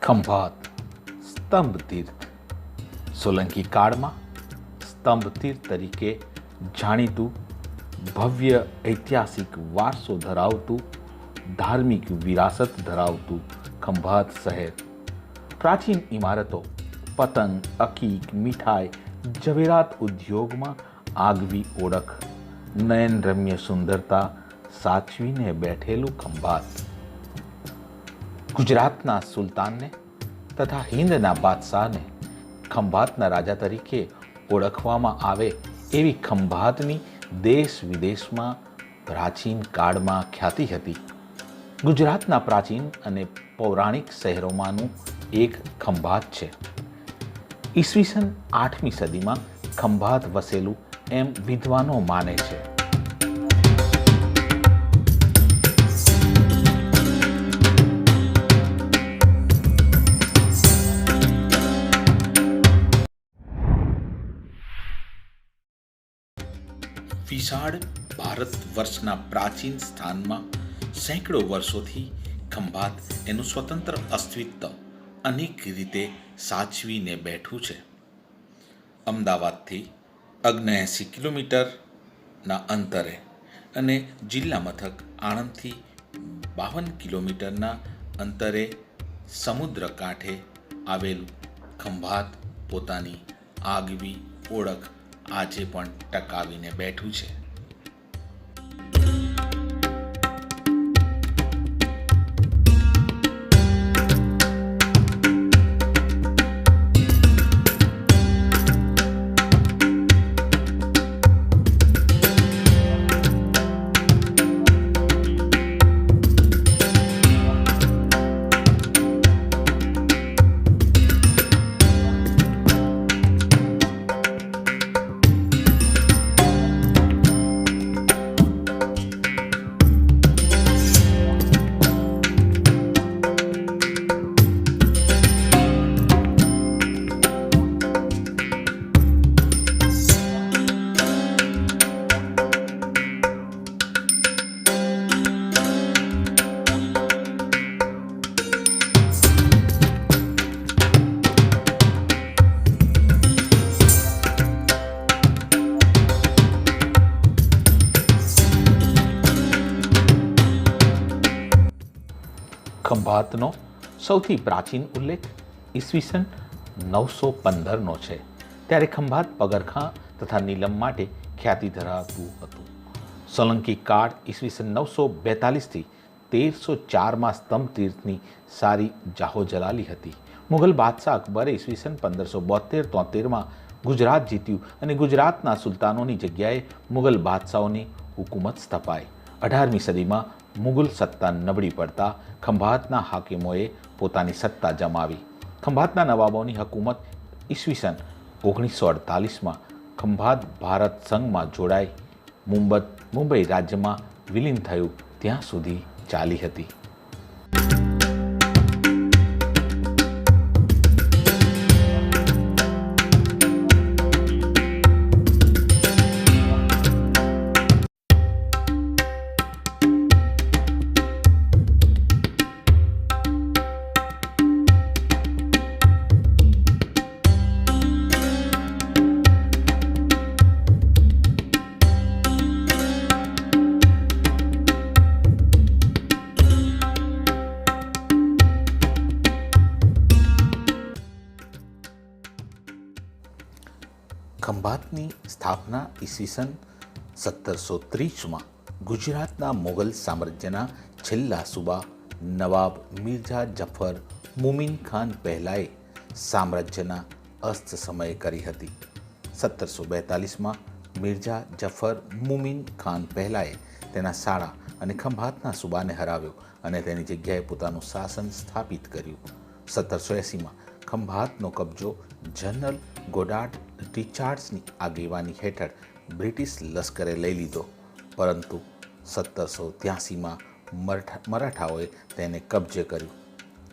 ખંભાત સ્તંભ તીર્થ સોલંકી કાળમાં સ્તંભ તીર્થ તરીકે જાણીતું ભવ્ય ઐતિહાસિક વારસો ધરાવતું ધાર્મિક વિરાસત ધરાવતું ખંભાત શહેર પ્રાચીન ઇમારતો પતંગ અકીક મીઠાઈ ઝવેરાત ઉદ્યોગમાં આગવી ઓળખ નયનરમ્ય સુંદરતા સાચવીને બેઠેલું ખંભાત ગુજરાતના સુલતાનને તથા હિંદના બાદશાહને ખંભાતના રાજા તરીકે ઓળખવામાં આવે એવી ખંભાતની દેશ વિદેશમાં પ્રાચીન કાળમાં ખ્યાતિ હતી. ગુજરાતના પ્રાચીન અને પૌરાણિક શહેરોમાંનું એક ખંભાત છે. ઈસવીસન 8મી સદીમાં ખંભાત વસેલું એમ વિદ્વાનો માને છે. વિશાળ ભારત વર્ષના પ્રાચીન સ્થાનમાં સેંકડો વર્ષોથી ખંભાત એનું સ્વતંત્ર અસ્તિત્વ અનેક રીતે સાચવીને બેઠું છે. અમદાવાદથી 79 કિલોમીટરના અંતરે અને જિલ્લા મથક આણંદથી 52 કિલોમીટરના અંતરે સમુદ્ર કાંઠે આવેલું ખંભાત પોતાની આગવી ઓળખ આજે પણ ટકાવીને બેઠું છે. ખંભાતનો સૌથી પ્રાચીન ઉલ્લેખ ઈસવીસન 915નો છે. ત્યારે ખંભાત પગરખાં તથા નીલમ માટે ખ્યાતિ ધરાવતું હતું. સોલંકી કાળ ઈસવીસન 942થી 1304માં સ્તંભ તીર્થની સારી જાહોજલાલી હતી. મુગલ બાદશાહ અકબરે ઈસવીસન 1572-73માં ગુજરાત જીત્યું અને ગુજરાતના સુલતાનોની જગ્યાએ મુગલ બાદશાહોની હુકુમત સ્થપાઈ. 18મી સદીમાં મુગલ સત્તા નબળી પડતા ખંભાતના હાકીમોએ પોતાની સત્તા જમાવી. ખંભાતના નવાબોની હકુમત ઈસવીસન 1948માં ખંભાત ભારત સંઘમાં જોડાઈ મુંબઈ રાજ્યમાં વિલીન થયું ત્યાં સુધી ચાલી હતી. ખંભાતની સ્થાપના ઈસવીસન 1730માં ગુજરાતના મુગલ સામ્રાજ્યના છેલ્લા સુબા નવાબ મિર્ઝા જફર મુમીન ખાન પહેલાએ સામ્રાજ્યના અસ્ત સમયે કરી હતી. 1742માં મિર્ઝા જફર મુમીન ખાન પહેલાએ તેના શાળા અને ખંભાતના સુબાને હરાવ્યો અને તેની જગ્યાએ પોતાનું શાસન સ્થાપિત કર્યું. 1780માં ખંભાતનો કબજો જનરલ ગોડાર્ડ રિચાર્ડ્સની આગેવાની હેઠળ બ્રિટિશ લશ્કરે લઈ લીધો, પરંતુ 1783માં મરાઠાઓએ તેને કબજે કર્યું.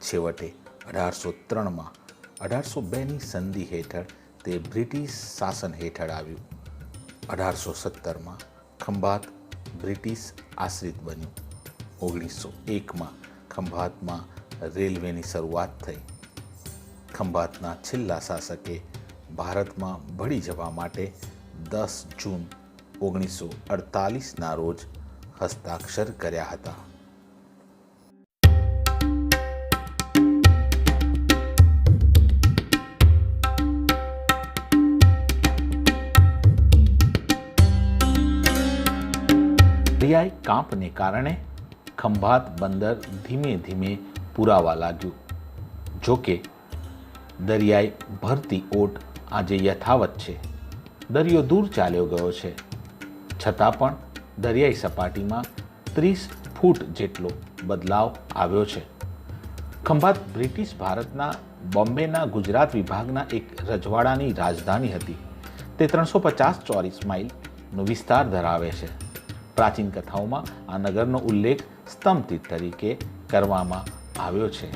છેવટે 1803માં 1802ની સંધિ હેઠળ તે બ્રિટિશ શાસન હેઠળ આવ્યું. 1817માં ખંભાત બ્રિટિશ આશ્રિત બન્યું. 1901માં ખંભાતમાં રેલવેની શરૂઆત થઈ. ખંભાતના છેલ્લા શાસકે ભારતમાં ભળી જવા માટે 10 જૂન 1948ના રોજ હસ્તાક્ષર કર્યા હતા. દરિયાઈ કાંપને કારણે ખંભાત બંદર ધીમે ધીમે પુરાવા લાગ્યું. જોકે દરિયાઈ ભરતી ઓટ આજે યથાવત છે. દરિયો દૂર ચાલ્યો ગયો છે, છતાં પણ દરિયાઈ સપાટીમાં 30 ફૂટ જેટલો બદલાવ આવ્યો છે. ખંભાત બ્રિટિશ ભારતના બોમ્બેના ગુજરાત વિભાગના એક રજવાડાની રાજધાની હતી. તે 350 ચોરસ માઇલનો વિસ્તાર ધરાવે છે. પ્રાચીન કથાઓમાં આ નગરનો ઉલ્લેખ સ્તંભતીર્થ તરીકે કરવામાં આવ્યો છે.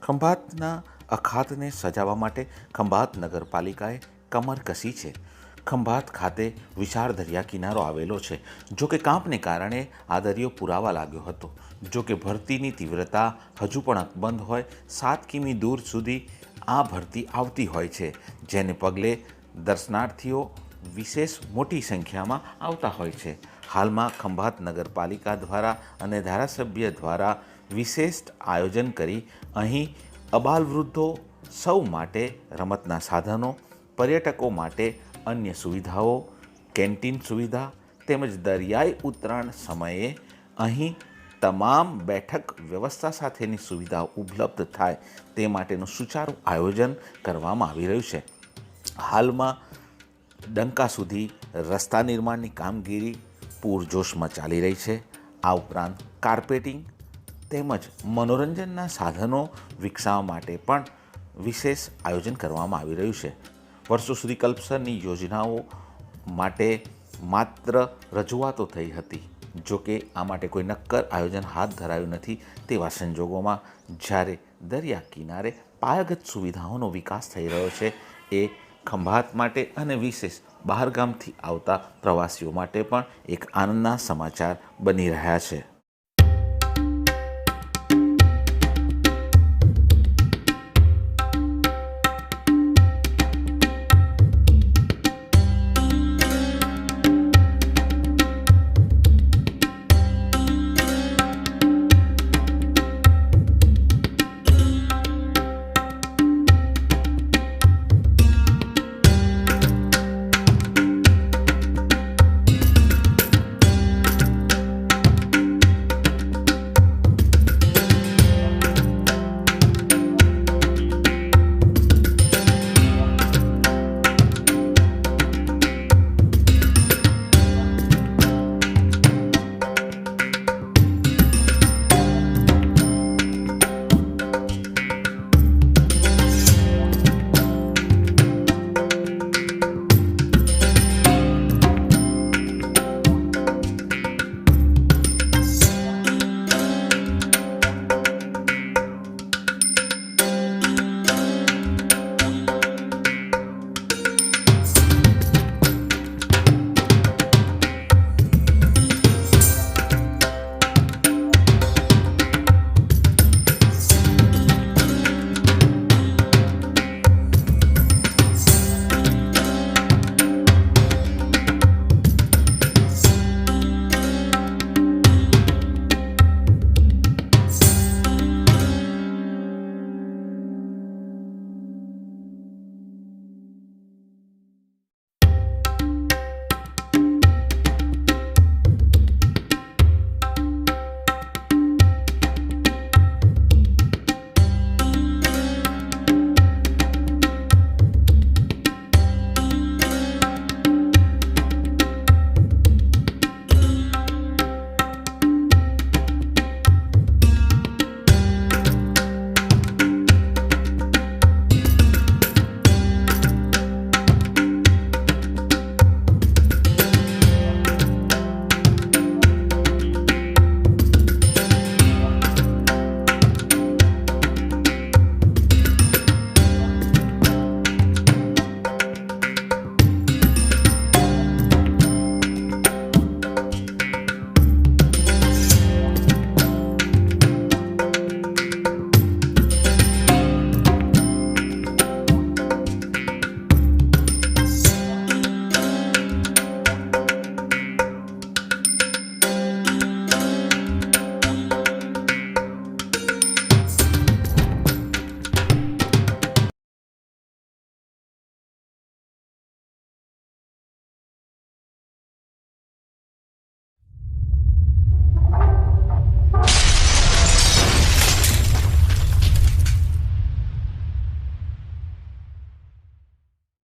ખંભાતના અખાતને સજાવવા માટે ખંભાત નગરપાલિકાએ કમર કસી છે. ખંભાત ખાતે વિશાળ દરિયા કિનારો આવેલો છે. જો કે કાંપને કારણે આ દરિયો પુરાવા લાગ્યો હતો. જો કે ભરતીની તીવ્રતા હજુ પણ અકબંધ હોય 7 કિમી દૂર સુધી આ ભરતી આવતી હોય છે, જેને પગલે દર્શનાર્થીઓ વિશેષ મોટી સંખ્યામાં આવતા હોય છે. હાલમાં ખંભાત નગરપાલિકા દ્વારા અને ધારાસભ્ય દ્વારા વિશેષ આયોજન કરી અહીં અબાલવૃદ્ધો સૌ માટે રમતના સાધનો, પર્યટકો માટે અન્ય સુવિધાઓ, કેન્ટીન સુવિધા તેમજ દરિયાઈ ઉતરાણ સમયે અહીં તમામ બેઠક વ્યવસ્થા સાથેની સુવિધાઓ ઉપલબ્ધ થાય તે માટેનું સુચારું આયોજન કરવામાં આવી રહ્યું છે. હાલમાં ડંકા સુધી રસ્તા નિર્માણની કામગીરી પૂરજોશમાં ચાલી રહી છે. આ ઉપરાંત કાર્પેટિંગ તેમજ મનોરંજનના સાધનો વિકસાવવા માટે પણ વિશેષ આયોજન કરવામાં આવી રહ્યું છે. વર્ષો સુધી કલ્પસરની યોજનાઓ માટે માત્ર રજૂઆતો થઈ હતી. જો કે આ માટે કોઈ નક્કર આયોજન હાથ ધરાયું નથી. તેવા સંજોગોમાં જ્યારે દરિયા કિનારે પાયાગત સુવિધાઓનો વિકાસ થઈ રહ્યો છે, એ ખંભાત માટે અને વિશેષ બહારગામથી આવતા પ્રવાસીઓ માટે પણ એક આનંદના સમાચાર બની રહ્યા છે.